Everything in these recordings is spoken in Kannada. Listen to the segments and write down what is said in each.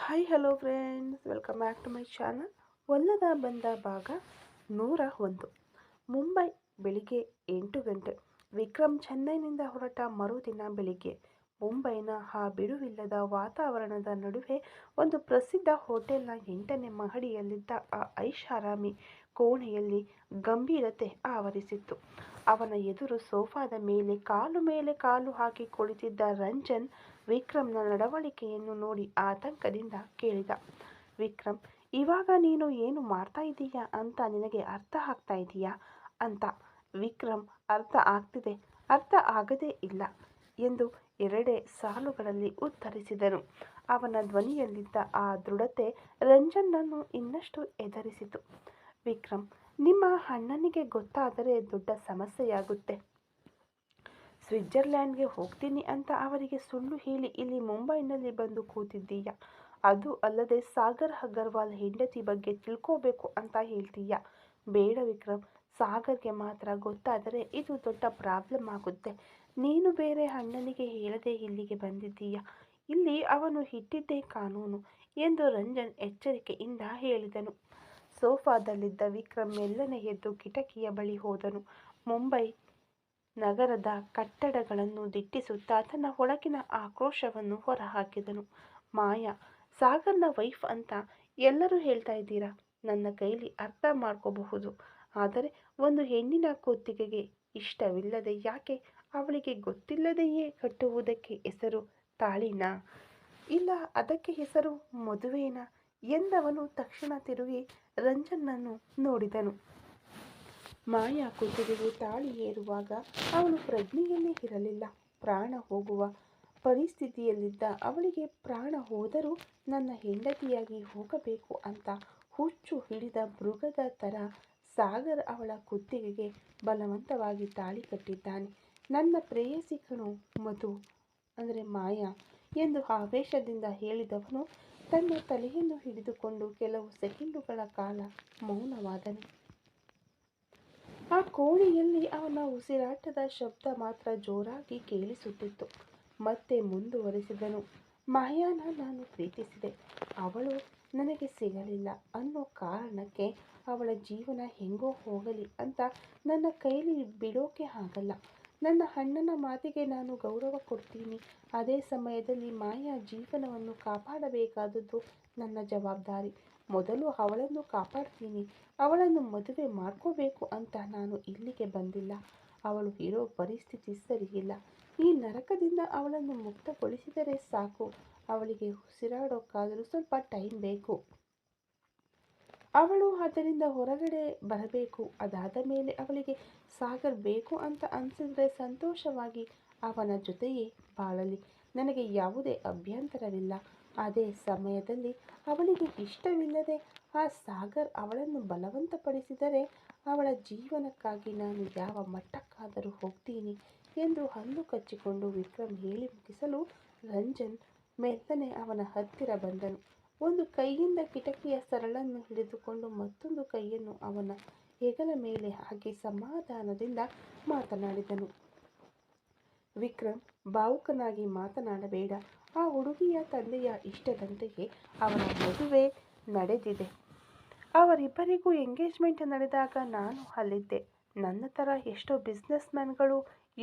Hi hello friends, welcome back to my channel. ಒಲ್ಲದ ಬಂದ ಭಾಗ 101. ಮುಂಬೈ ಬೆಳಿಗ್ಗೆ 8 ಗಂಟೆ. ವಿಕ್ರಮ್ ಚೆನ್ನೈನಿಂದ ಹೊರಟ ಮರುದಿನ ಬೆಳಿಗ್ಗೆ ಮುಂಬೈನ ಆ ಬಿಡುವಿಲ್ಲದ ವಾತಾವರಣದ ನಡುವೆ ಒಂದು ಪ್ರಸಿದ್ಧ ಹೋಟೆಲ್ನ 8ನೇ ಮಹಡಿಯಲ್ಲಿದ್ದ ಆ ಐಷಾರಾಮಿ ಕೋಣೆಯಲ್ಲಿ ಗಂಭೀರತೆ ಆವರಿಸಿತ್ತು. ಅವನ ಎದುರು ಸೋಫಾದ ಮೇಲೆ ಕಾಲು ಹಾಕಿ ಕುಳಿತಿದ್ದ ರಂಜನ್ ವಿಕ್ರಮ್ನ ನಡವಳಿಕೆಯನ್ನು ನೋಡಿ ಆತಂಕದಿಂದ ಕೇಳಿದ. ವಿಕ್ರಮ್, ಇವಾಗ ನೀನು ಏನು ಮಾಡ್ತಾ ಇದ್ದೀಯಾ ಅಂತ ನಿನಗೆ ಅರ್ಥ ಆಗ್ತಾ ಇದೆಯಾ ಅಂತ. ವಿಕ್ರಮ್, ಅರ್ಥ ಆಗ್ತಿದೆ, ಅರ್ಥ ಆಗದೇ ಇಲ್ಲ ಎಂದು ಎರಡೇ ಸಾಲುಗಳಲ್ಲಿ ಉತ್ತರಿಸಿದನು. ಅವನ ಧ್ವನಿಯಲ್ಲಿದ್ದ ಆ ದೃಢತೆ ರಂಜನ್ನನ್ನು ಇನ್ನಷ್ಟು ಎದರಿಸಿತು. ವಿಕ್ರಮ್, ನಿಮ್ಮ ಅಣ್ಣನಿಗೆ ಗೊತ್ತಾದರೆ ದೊಡ್ಡ ಸಮಸ್ಯೆಯಾಗುತ್ತೆ. ಸ್ವಿಟ್ಜರ್ಲ್ಯಾಂಡ್ಗೆ ಹೋಗ್ತೀನಿ ಅಂತ ಅವರಿಗೆ ಸುಳ್ಳು ಹೇಳಿ ಇಲ್ಲಿ ಮುಂಬೈನಲ್ಲಿ ಬಂದು ಕೂತಿದ್ದೀಯ. ಅದು ಅಲ್ಲದೆ ಸಾಗರ್ ಅಗರ್ವಾಲ್ ಹೆಂಡತಿ ಬಗ್ಗೆ ತಿಳ್ಕೋಬೇಕು ಅಂತ ಹೇಳ್ತೀಯ. ಬೇಡ ವಿಕ್ರಮ್, ಸಾಗರ್ಗೆ ಮಾತ್ರ ಗೊತ್ತಾದರೆ ಇದು ದೊಡ್ಡ ಪ್ರಾಬ್ಲಮ್ ಆಗುತ್ತೆ. ನೀನು ಬೇರೆ ಅಣ್ಣನಿಗೆ ಹೇಳದೆ ಇಲ್ಲಿಗೆ ಬಂದಿದ್ದೀಯ. ಇಲ್ಲಿ ಅವನು ಇಟ್ಟಿದ್ದೇ ಕಾನೂನು ಎಂದು ರಂಜನ್ ಎಚ್ಚರಿಕೆಯಿಂದ ಹೇಳಿದನು. ಸೋಫಾದಲ್ಲಿದ್ದ ವಿಕ್ರಮ್ ಮೆಲ್ಲನೆ ಎದ್ದು ಕಿಟಕಿಯ ಬಳಿ ಹೋದನು. ಮುಂಬೈ ನಗರದ ಕಟ್ಟಡಗಳನ್ನು ದಿಟ್ಟಿಸುತ್ತಾ ತನ್ನ ಒಳಗಿನ ಆಕ್ರೋಶವನ್ನು ಹೊರಹಾಕಿದನು. ಮಾಯಾ, ಸಾಗರ್ನ ವೈಫ್ ಅಂತ ಎಲ್ಲರೂ ಹೇಳ್ತಾ ಇದ್ದೀರಾ. ನನ್ನ ಕೈಲಿ ಅರ್ಥ ಮಾಡ್ಕೋಬಹುದು. ಆದರೆ ಒಂದು ಹೆಣ್ಣಿನ ಕುತ್ತಿಗೆಗೆ ಇಷ್ಟವಿಲ್ಲದೆ ಯಾಕೆ ಅವಳಿಗೆ ಗೊತ್ತಿಲ್ಲದೆಯೇ ಕಟ್ಟುವುದಕ್ಕೆ ಹೆಸರು ತಾಳಿನಾ? ಇಲ್ಲ ಅದಕ್ಕೆ ಹೆಸರು ಮದುವೆನಾ ಎಂದವನು ತಕ್ಷಣ ತಿರುಗಿ ರಂಜನ್ನನ್ನು ನೋಡಿದನು. ಮಾಯಾ ಕುತ್ತಿಗೆಗೆ ತಾಳಿ ಏರುವಾಗ ಅವನು ಪ್ರಜ್ಞೆಯಲ್ಲೇ ಇರಲಿಲ್ಲ. ಪ್ರಾಣ ಹೋಗುವ ಪರಿಸ್ಥಿತಿಯಲ್ಲಿದ್ದ ಅವಳಿಗೆ ಪ್ರಾಣ ಹೋದರೂ ನನ್ನ ಹೆಂಡತಿಯಾಗಿ ಹೋಗಬೇಕು ಅಂತ ಹುಚ್ಚು ಹಿಡಿದ ಮೃಗದ ಥರ ಸಾಗರ್ ಅವಳ ಕುತ್ತಿಗೆಗೆ ಬಲವಂತವಾಗಿ ತಾಳಿ ಕಟ್ಟಿದ್ದಾನೆ. ನನ್ನ ಪ್ರೇಯಸಿ ಕಣೋ ಮಧು, ಅಂದರೆ ಮಾಯಾ ಎಂದು ಆವೇಶದಿಂದ ಹೇಳಿದವನು ತನ್ನ ತಲೆಯನ್ನು ಹಿಡಿದುಕೊಂಡು ಕೆಲವು ಸೆಕೆಂಡುಗಳ ಕಾಲ ಮೌನವಾದನು. ಆ ಕೋಣೆಯಲ್ಲಿ ಅವನ ಉಸಿರಾಟದ ಶಬ್ದ ಮಾತ್ರ ಜೋರಾಗಿ ಕೇಳಿಸುತ್ತಿತ್ತು. ಮತ್ತೆ ಮುಂದುವರಿಸಿದನು. ಮಾಯಾನ ನಾನು ಪ್ರೀತಿಸಿದೆ. ಅವಳು ನನಗೆ ಸಿಗಲಿಲ್ಲ ಅನ್ನೋ ಕಾರಣಕ್ಕೆ ಅವಳ ಜೀವನ ಹೆಂಗೋ ಹೋಗಲಿ ಅಂತ ನನ್ನ ಕೈಲಿ ಬಿಡೋಕೆ ಆಗಲ್ಲ. ನನ್ನ ಅಣ್ಣನ ಮಾತಿಗೆ ನಾನು ಗೌರವ ಕೊಡ್ತೀನಿ. ಅದೇ ಸಮಯದಲ್ಲಿ ಮಾಯಾ ಜೀವನವನ್ನು ಕಾಪಾಡಬೇಕಾದದ್ದು ನನ್ನ ಜವಾಬ್ದಾರಿ. ಮೊದಲು ಅವಳನ್ನು ಕಾಪಾಡ್ತೀನಿ. ಅವಳನ್ನು ಮದುವೆ ಮಾಡ್ಕೋಬೇಕು ಅಂತ ನಾನು ಇಲ್ಲಿಗೆ ಬಂದಿಲ್ಲ. ಅವಳು ಇರೋ ಪರಿಸ್ಥಿತಿ ಸರಿಯಿಲ್ಲ. ಈ ನರಕದಿಂದ ಅವಳನ್ನು ಮುಕ್ತಗೊಳಿಸಿದರೆ ಸಾಕು. ಅವಳಿಗೆ ಉಸಿರಾಡೋಕ್ಕಾದರೂ ಸ್ವಲ್ಪ ಟೈಮ್ ಬೇಕು. ಅವಳು ಅದರಿಂದ ಹೊರಗಡೆ ಬರಬೇಕು. ಅದಾದ ಮೇಲೆ ಅವಳಿಗೆ ಸಾಗರ್ ಬೇಕು ಅಂತ ಅನಿಸಿದ್ರೆ ಸಂತೋಷವಾಗಿ ಅವನ ಜೊತೆಯೇ ಬಾಳಲಿ. ನನಗೆ ಯಾವುದೇ ಅಭ್ಯಂತರವಿಲ್ಲ. ಅದೇ ಸಮಯದಲ್ಲಿ ಅವಳಿಗೆ ಇಷ್ಟವಿಲ್ಲದೆ ಆ ಸಾಗರ್ ಅವಳನ್ನು ಬಲವಂತಪಡಿಸಿದರೆ ಅವಳ ಜೀವನಕ್ಕಾಗಿ ನಾನು ಯಾವ ಮಟ್ಟಕ್ಕಾದರೂ ಹೋಗ್ತೀನಿ ಎಂದು ಹಲ್ಲು ಕಚ್ಚಿಕೊಂಡು ವಿಕ್ರಮ್ ಹೇಳಿ ಮುಗಿಸಲು ರಂಜನ್ ಮೆಲ್ಲನೆ ಅವನ ಹತ್ತಿರ ಬಂದನು. ಒಂದು ಕೈಯಿಂದ ಕಿಟಕಿಯ ಸರಳನ್ನು ಹಿಡಿದುಕೊಂಡು ಮತ್ತೊಂದು ಕೈಯನ್ನು ಅವನ ಹೆಗಲ ಮೇಲೆ ಹಾಕಿ ಸಮಾಧಾನದಿಂದ ಮಾತನಾಡಿದನು. ವಿಕ್ರಮ್, ಭಾವುಕನಾಗಿ ಮಾತನಾಡಬೇಡ. ಆ ಹುಡುಗಿಯ ತಂದೆಯ ಇಷ್ಟದಂತೆಯೇ ಅವರ ಮದುವೆ ನಡೆದಿದೆ. ಅವರಿಬ್ಬರಿಗೂ ಎಂಗೇಜ್ಮೆಂಟ್ ನಡೆದಾಗ ನಾನು ಅಲ್ಲಿದ್ದೆ. ನನ್ನ ಥರ ಎಷ್ಟೋ ಬಿಸ್ನೆಸ್ ಮ್ಯಾನ್ಗಳು,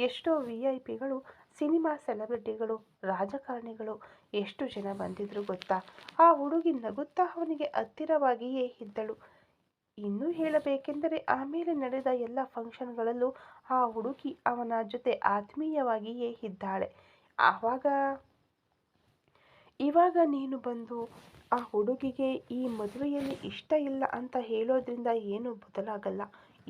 ಎಷ್ಟೋ VIP ಗಳು, ಸಿನಿಮಾ ಸೆಲೆಬ್ರಿಟಿಗಳು, ರಾಜಕಾರಣಿಗಳು ಎಷ್ಟು ಜನ ಬಂದಿದ್ರು ಗೊತ್ತಾ. ಆ ಹುಡುಗಿ ನಗುತ್ತಾ ಅವನಿಗೆ ಹತ್ತಿರವಾಗಿಯೇ ಇದ್ದಳು. ಇನ್ನೂ ಹೇಳಬೇಕೆಂದರೆ ಆಮೇಲೆ ನಡೆದ ಎಲ್ಲ ಫಂಕ್ಷನ್ಗಳಲ್ಲೂ ಆ ಹುಡುಗಿ ಅವನ ಜೊತೆ ಆತ್ಮೀಯವಾಗಿಯೇ ಇದ್ದಾಳೆ. ಇವಾಗ ನೀನು ಬಂದು ಆ ಹುಡುಗಿಗೆ ಈ ಮದುವೆಯಲ್ಲಿ ಇಷ್ಟ ಇಲ್ಲ ಅಂತ ಹೇಳೋದ್ರಿಂದ ಏನೂ ಬದಲಾಗಲ್ಲ.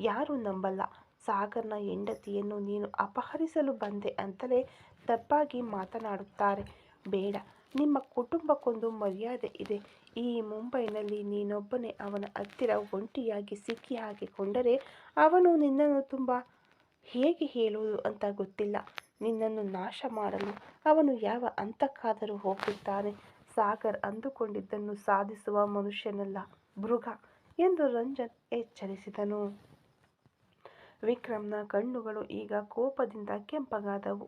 ಯಾರೂ ನಂಬಲ್ಲ. ಸಾಗರ್ನ ಹೆಂಡತಿಯನ್ನು ನೀನು ಅಪಹರಿಸಲು ಬಂದೆ ಅಂತಲೇ ತಪ್ಪಾಗಿ ಮಾತನಾಡುತ್ತಾರೆ. ಬೇಡ, ನಿಮ್ಮ ಕುಟುಂಬಕ್ಕೊಂದು ಮರ್ಯಾದೆ ಇದೆ. ಈ ಮುಂಬೈನಲ್ಲಿ ನೀನೊಬ್ಬನೇ ಅವನ ಹತ್ತಿರ ಒಂಟಿಯಾಗಿ ಸಿಕ್ಕಿ ಹಾಕಿಕೊಂಡರೆ ಅವನು ನಿನ್ನನ್ನು ಹೇಗೆ ಹೇಳೋದು ಅಂತ ಗೊತ್ತಿಲ್ಲ. ನಿನ್ನನ್ನು ನಾಶ ಮಾಡಲು ಅವನು ಯಾವ ಹಂತಕ್ಕಾದರೂ ಹೋಗುತ್ತಾನೆ. ಸಾಗರ್ ಅಂದುಕೊಂಡಿದ್ದನ್ನು ಸಾಧಿಸುವ ಮನುಷ್ಯನಲ್ಲ, ಮೃಗ ಎಂದು ರಂಜನ್ ಎಚ್ಚರಿಸಿದನು. ವಿಕ್ರಮ್ನ ಕಣ್ಣುಗಳು ಈಗ ಕೋಪದಿಂದ ಕೆಂಪಗಾದವು.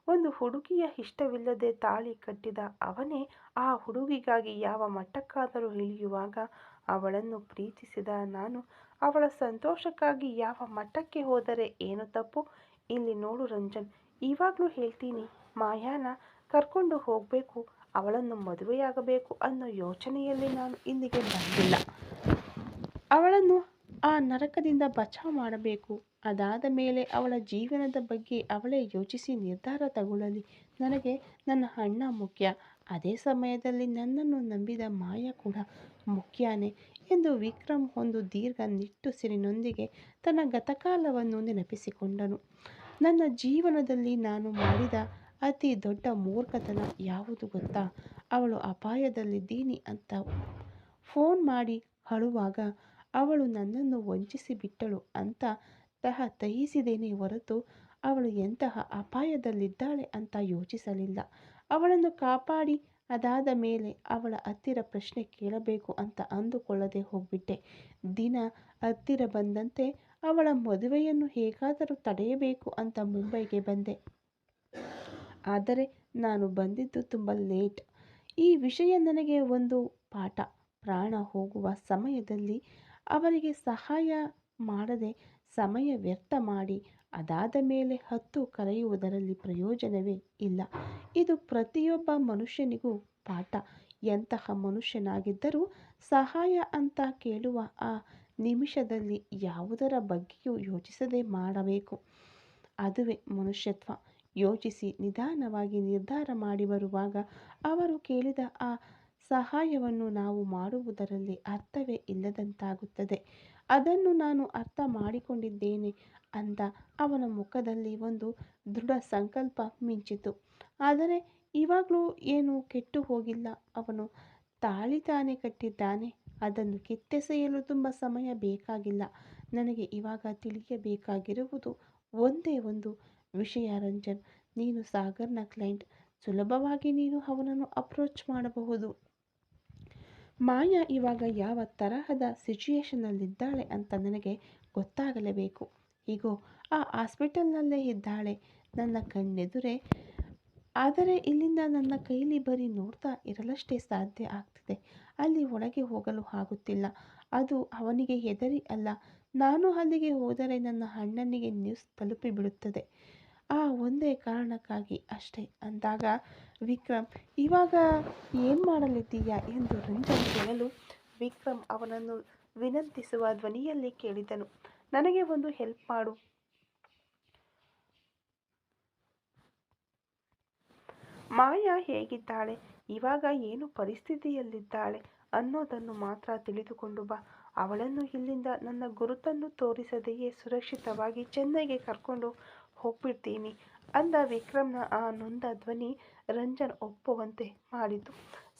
ಒಂದು ಹುಡುಗಿಯ ಇಷ್ಟವಿಲ್ಲದೆ ತಾಳಿ ಕಟ್ಟಿದ ಅವನೇ ಆ ಹುಡುಗಿಗಾಗಿ ಯಾವ ಮಟ್ಟಕ್ಕಾದರೂ ಇಳಿಯುವಾಗ ಅವಳನ್ನು ಪ್ರೀತಿಸಿದ ನಾನು ಅವಳ ಸಂತೋಷಕ್ಕಾಗಿ ಯಾವ ಮಟ್ಟಕ್ಕೆ ಹೋದರೆ ಏನು ತಪ್ಪು? ಇಲ್ಲಿ ನೋಡು ರಂಜನ್, ಇವಾಗಲೂ ಹೇಳ್ತೀನಿ, ಮಾಯಾನ ಕರ್ಕೊಂಡು ಹೋಗಬೇಕು, ಅವಳನ್ನು ಮದುವೆಯಾಗಬೇಕು ಅನ್ನೋ ಯೋಚನೆಯಲ್ಲಿ ನಾನು ಇಲ್ಲಿಗೆ ಬಂದಿಲ್ಲ. ಅವಳನ್ನು ಆ ನರಕದಿಂದ ಬಚಾವ್ ಮಾಡಬೇಕು. ಅದಾದ ಮೇಲೆ ಅವಳ ಜೀವನದ ಬಗ್ಗೆ ಅವಳೇ ಯೋಚಿಸಿ ನಿರ್ಧಾರ ತಗೊಳ್ಳಲಿ. ನನಗೆ ನನ್ನ ಅಣ್ಣ ಮುಖ್ಯ. ಅದೇ ಸಮಯದಲ್ಲಿ ನನ್ನನ್ನು ನಂಬಿದ ಮಾಯಾ ಕೂಡ ಮುಖ್ಯನೇ ಎಂದು ವಿಕ್ರಮ್ ಒಂದು ದೀರ್ಘ ನಿಟ್ಟುಸಿರಿನೊಂದಿಗೆ ತನ್ನ ಗತಕಾಲವನ್ನು ನೆನಪಿಸಿಕೊಂಡನು. ನನ್ನ ಜೀವನದಲ್ಲಿ ನಾನು ಮಾಡಿದ ಅತಿ ದೊಡ್ಡ ಮೂರ್ಖತನ ಯಾವುದು ಗೊತ್ತಾ? ಅವಳು ಅಪಾಯದಲ್ಲಿದ್ದೀನಿ ಅಂತ ಫೋನ್ ಮಾಡಿ ಅಳುವಾಗ ಅವಳು ನನ್ನನ್ನು ವಂಚಿಸಿ ಬಿಟ್ಟಳು ಅಂತ ತಹಿಸಿದ್ದೇನೆ ಹೊರತು ಅವಳು ಎಂತಹ ಅಪಾಯದಲ್ಲಿದ್ದಾಳೆ ಅಂತ ಯೋಚಿಸಲಿಲ್ಲ. ಅವಳನ್ನು ಕಾಪಾಡಿ ಅದಾದ ಮೇಲೆ ಅವಳ ಹತ್ತಿರ ಪ್ರಶ್ನೆ ಕೇಳಬೇಕು ಅಂತ ಅಂದುಕೊಳ್ಳದೆ ಹೋಗ್ಬಿಟ್ಟೆ. ದಿನ ಹತ್ತಿರ ಬಂದಂತೆ ಅವಳ ಮದುವೆಯನ್ನು ಹೇಗಾದರೂ ತಡೆಯಬೇಕು ಅಂತ ಮುಂಬೈಗೆ ಬಂದೆ. ಆದರೆ ನಾನು ಬಂದಿದ್ದು ತುಂಬ ಲೇಟ್. ಈ ವಿಷಯ ನನಗೆ ಒಂದು ಪಾಠ. ಪ್ರಾಣ ಹೋಗುವ ಸಮಯದಲ್ಲಿ ಅವರಿಗೆ ಸಹಾಯ ಮಾಡದೆ ಸಮಯ ವ್ಯರ್ಥ ಮಾಡಿ ಅದಾದ ಮೇಲೆ ಹತ್ತು ಕರೆಯುವುದರಲ್ಲಿ ಪ್ರಯೋಜನವೇ ಇಲ್ಲ. ಇದು ಪ್ರತಿಯೊಬ್ಬ ಮನುಷ್ಯನಿಗೂ ಪಾಠ. ಎಂತಹ ಮನುಷ್ಯನಾಗಿದ್ದರೂ ಸಹಾಯ ಅಂತ ಕೇಳುವ ಆ ನಿಮಿಷದಲ್ಲಿ ಯಾವುದರ ಬಗ್ಗೆಯೂ ಯೋಚಿಸದೆ ಮಾಡಬೇಕು. ಅದುವೇ ಮನುಷ್ಯತ್ವ. ಯೋಚಿಸಿ ನಿಧಾನವಾಗಿ ನಿರ್ಧಾರ ಮಾಡಿ ಬರುವಾಗ ಅವರು ಕೇಳಿದ ಆ ಸಹಾಯವನ್ನು ನಾವು ಮಾಡುವುದರಲ್ಲಿ ಅರ್ಥವೇ ಇಲ್ಲದಂತಾಗುತ್ತದೆ. ಅದನ್ನು ನಾನು ಅರ್ಥ ಮಾಡಿಕೊಂಡಿದ್ದೇನೆ ಅಂದ ಅವನ ಮುಖದಲ್ಲಿ ಒಂದು ದೃಢ ಸಂಕಲ್ಪ ಮಿಂಚಿತು. ಆದರೆ ಇವಾಗಲೂ ಏನೂ ಕೆಟ್ಟು ಹೋಗಿಲ್ಲ. ಅವನು ತಾಳಿ ತಾನೇ ಕಟ್ಟಿದ್ದಾನೆ. ಅದನ್ನು ಕಿತ್ತೆಸೆಯಲು ತುಂಬ ಸಮಯ ಬೇಕಾಗಿಲ್ಲ. ನನಗೆ ಇವಾಗ ತಿಳಿಯಬೇಕಾಗಿರುವುದು ಒಂದೇ ಒಂದು ವಿಷಯ ರಂಜನ್. ನೀನು ಸಾಗರ್ನ ಕ್ಲೈಂಟ್. ಸುಲಭವಾಗಿ ನೀನು ಅವನನ್ನು ಅಪ್ರೋಚ್ ಮಾಡಬಹುದು. ಮಾಯಾ ಇವಾಗ ಯಾವ ತರಹದ ಸಿಚುಯೇಷನ್ನಲ್ಲಿದ್ದಾಳೆ ಅಂತ ನನಗೆ ಗೊತ್ತಾಗಲೇಬೇಕು. ಹೀಗೋ ಆ ಹಾಸ್ಪಿಟಲ್ನಲ್ಲೇ ಇದ್ದಾಳೆ ನನ್ನ ಕಣ್ಣೆದುರೇ. ಆದರೆ ಇಲ್ಲಿಂದ ನನ್ನ ಕೈಲಿ ಬರೀ ನೋಡ್ತಾ ಇರಲಷ್ಟೇ ಸಾಧ್ಯ ಆಗ್ತಿದೆ. ಅಲ್ಲಿ ಒಳಗೆ ಹೋಗಲು ಆಗುತ್ತಿಲ್ಲ. ಅದು ಅವನಿಗೆ ಹೆದರಿ ಅಲ್ಲ, ನಾನು ಅಲ್ಲಿಗೆ ಹೋದರೆ ನನ್ನ ಅಣ್ಣನಿಗೆ ನ್ಯೂಸ್ ತಲುಪಿಬಿಡುತ್ತದೆ. ಆ ಒಂದೇ ಕಾರಣಕ್ಕಾಗಿ ಅಷ್ಟೇ ಅಂದಾಗ ವಿಕ್ರಮ್, ಇವಾಗ ಏನು ಮಾಡಲಿದ್ದೀಯಾ ಎಂದು ರಂಜನ್ ಕೇಳಲು ವಿಕ್ರಮ್ ಅವನನ್ನು ವಿನಂತಿಸುವ ಧ್ವನಿಯಲ್ಲಿ ಕೇಳಿದನು. ನನಗೆ ಒಂದು ಹೆಲ್ಪ್ ಮಾಡು. ಮಾಯಾ ಹೇಗಿದ್ದಾಳೆ, ಇವಾಗ ಏನು ಪರಿಸ್ಥಿತಿಯಲ್ಲಿದ್ದಾಳೆ ಅನ್ನೋದನ್ನು ಮಾತ್ರ ತಿಳಿದುಕೊಂಡು ಬಾ. ಅವಳನ್ನು ಇಲ್ಲಿಂದ ನನ್ನ ಗುರುತನ್ನು ತೋರಿಸದೆಯೇ ಸುರಕ್ಷಿತವಾಗಿ ಚೆನ್ನೈಗೆ ಕರ್ಕೊಂಡು ಹೋಗ್ಬಿಡ್ತೀನಿ ಅಂದ ವಿಕ್ರಮ್ನ ಆ ನೊಂದ ಧ್ವನಿ ರಂಜನ್ ಒಪ್ಪುವಂತೆ ಮಾಡಿತು.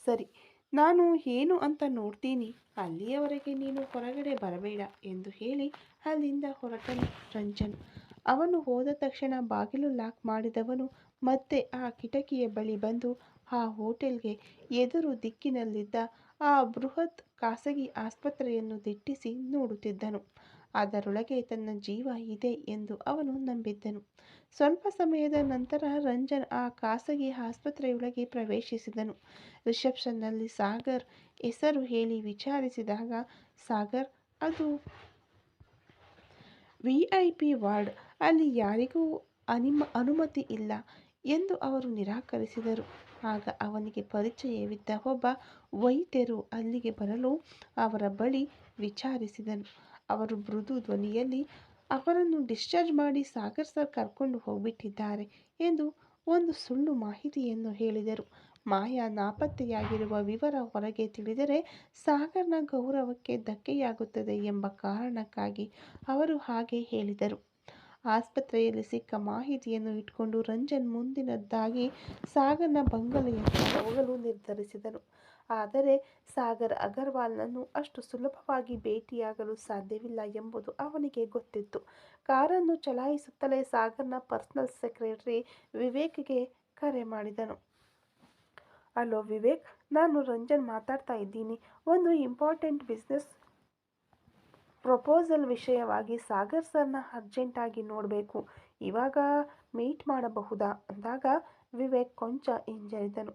ಸರಿ, ನಾನು ಏನು ಅಂತ ನೋಡ್ತೀನಿ. ಅಲ್ಲಿಯವರೆಗೆ ನೀನು ಹೊರಗಡೆ ಬರಬೇಡ ಎಂದು ಹೇಳಿ ಅಲ್ಲಿಂದ ಹೊರಟನು ರಂಜನ್. ಅವನು ಹೋದ ತಕ್ಷಣ ಬಾಗಿಲು ಲಾಕ್ ಮಾಡಿದವನು ಮತ್ತೆ ಆ ಕಿಟಕಿಯ ಬಳಿ ಬಂದು ಆ ಹೋಟೆಲ್ಗೆ ಎದುರು ದಿಕ್ಕಿನಲ್ಲಿದ್ದ ಆ ಬೃಹತ್ ಖಾಸಗಿ ಆಸ್ಪತ್ರೆಯನ್ನು ದಿಟ್ಟಿಸಿ ನೋಡುತ್ತಿದ್ದನು. ಅದರೊಳಗೆ ತನ್ನ ಜೀವ ಇದೆ ಎಂದು ಅವನು ನಂಬಿದ್ದನು. ಸ್ವಲ್ಪ ಸಮಯದ ನಂತರ ರಂಜನ್ ಆ ಖಾಸಗಿ ಆಸ್ಪತ್ರೆಯೊಳಗೆ ಪ್ರವೇಶಿಸಿದನು. ರಿಸೆಪ್ಷನ್ನಲ್ಲಿ ಸಾಗರ್ ಹೆಸರು ಹೇಳಿ ವಿಚಾರಿಸಿದಾಗ, ಸಾಗರ್, ಅದು VIP ವಾರ್ಡ್, ಅಲ್ಲಿ ಯಾರಿಗೂ ಅನುಮತಿ ಇಲ್ಲ ಎಂದು ಅವರು ನಿರಾಕರಿಸಿದರು. ಆಗ ಅವನಿಗೆ ಪರಿಚಯವಿದ್ದ ಒಬ್ಬ ವೈದ್ಯರು ಅಲ್ಲಿಗೆ ಬರಲು ಅವರ ಬಳಿ ವಿಚಾರಿಸಿದನು. ಅವರು ಮೃದು ಧ್ವನಿಯಲ್ಲಿ ಅವರನ್ನು ಡಿಸ್ಚಾರ್ಜ್ ಮಾಡಿ ಸಾಗರ್ ಸರ್ ಕರ್ಕೊಂಡು ಹೋಗ್ಬಿಟ್ಟಿದ್ದಾರೆ ಎಂದು ಒಂದು ಸುಳ್ಳು ಮಾಹಿತಿಯನ್ನು ಹೇಳಿದರು. ಮಾಯಾ ನಾಪತ್ತೆಯಾಗಿರುವ ವಿವರ ಹೊರಗೆ ತಿಳಿದರೆ ಸಾಗರ್ನ ಗೌರವಕ್ಕೆ ಧಕ್ಕೆಯಾಗುತ್ತದೆ ಎಂಬ ಕಾರಣಕ್ಕಾಗಿ ಅವರು ಹಾಗೆ ಹೇಳಿದರು. ಆಸ್ಪತ್ರೆಯಲ್ಲಿ ಸಿಕ್ಕ ಮಾಹಿತಿಯನ್ನು ಇಟ್ಕೊಂಡು ರಂಜನ್ ಮುಂದಿನದ್ದಾಗಿ ಸಾಗರ್ನ ಬಂಗಲೆಯತ್ತ ಹೋಗಲು ನಿರ್ಧರಿಸಿದನು. ಆದರೆ ಸಾಗರ್ ಅಗರ್ವಾಲ್ನನ್ನು ಅಷ್ಟು ಸುಲಭವಾಗಿ ಭೇಟಿಯಾಗಲು ಸಾಧ್ಯವಿಲ್ಲ ಎಂಬುದು ಅವನಿಗೆ ಗೊತ್ತಿತ್ತು. ಕಾರನ್ನು ಚಲಾಯಿಸುತ್ತಲೇ ಸಾಗರ್ನ ಪರ್ಸನಲ್ ಸೆಕ್ರೆಟರಿ ವಿವೇಕ್ಗೆ ಕರೆ ಮಾಡಿದನು. ಹಲೋ ವಿವೇಕ್, ನಾನು ರಂಜನ್ ಮಾತಾಡ್ತಾ ಇದ್ದೀನಿ. ಒಂದು ಇಂಪಾರ್ಟೆಂಟ್ ಬಿಸ್ನೆಸ್ ಪ್ರಪೋಸಲ್ ವಿಷಯವಾಗಿ ಸಾಗರ್ ಸರ್ನ ಅರ್ಜೆಂಟಾಗಿ ನೋಡಬೇಕು. ಇವಾಗ ಮೀಟ್ ಮಾಡಬಹುದಾ ಅಂದಾಗ ವಿವೇಕ್ ಕೊಂಚ ಹಿಂಜರಿದನು.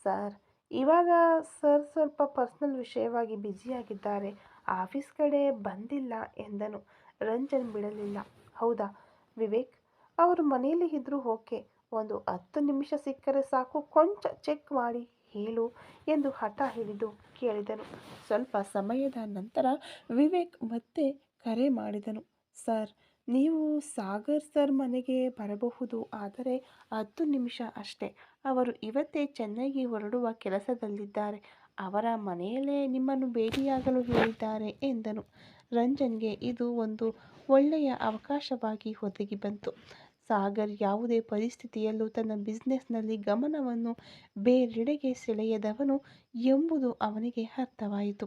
ಸರ್, ಇವಾಗ ಸರ್ ಸ್ವಲ್ಪ ಪರ್ಸನಲ್ ವಿಷಯವಾಗಿ ಬ್ಯುಸಿಯಾಗಿದ್ದಾರೆ, ಆಫೀಸ್ ಕಡೆ ಬಂದಿಲ್ಲ ಎಂದನು. ರಂಜನ್ ಬಿಡಲಿಲ್ಲ. ಹೌದಾ ವಿವೇಕ್, ಅವರು ಮನೆಯಲ್ಲಿ ಇದ್ರೂ ಓಕೆ, ಒಂದು 10 ನಿಮಿಷ ಸಿಕ್ಕರೆ ಸಾಕು, ಕೊಂಚ ಚೆಕ್ ಮಾಡಿ ಹೇಳು ಎಂದು ಹಠ ಹಿಡಿದು ಕೇಳಿದನು. ಸ್ವಲ್ಪ ಸಮಯದ ನಂತರ ವಿವೇಕ್ ಮತ್ತೆ ಕರೆ ಮಾಡಿದನು. ಸರ್, ನೀವು ಸಾಗರ್ ಸರ್ ಮನೆಗೆ ಬರಬಹುದು, ಆದರೆ 10 ನಿಮಿಷ ಅಷ್ಟೇ. ಅವರು ಇವತ್ತೇ ಚೆನ್ನೈಗೆ ಹೊರಡುವ ಕೆಲಸದಲ್ಲಿದ್ದಾರೆ. ಅವರ ಮನೆಯಲ್ಲೇ ನಿಮ್ಮನ್ನು ಭೇಟಿಯಾಗಲು ಹೇಳಿದ್ದಾರೆ ಎಂದನು. ರಂಜನ್ಗೆ ಇದು ಒಂದು ಒಳ್ಳೆಯ ಅವಕಾಶವಾಗಿ ಒದಗಿ ಬಂತು. ಸಾಗರ್ ಯಾವುದೇ ಪರಿಸ್ಥಿತಿಯಲ್ಲೂ ತನ್ನ ಬಿಸ್ನೆಸ್ನಲ್ಲಿ ಗಮನವನ್ನು ಬೇರೆಡೆಗೆ ಸೆಳೆಯದವನು ಎಂಬುದು ಅವನಿಗೆ ಅರ್ಥವಾಯಿತು.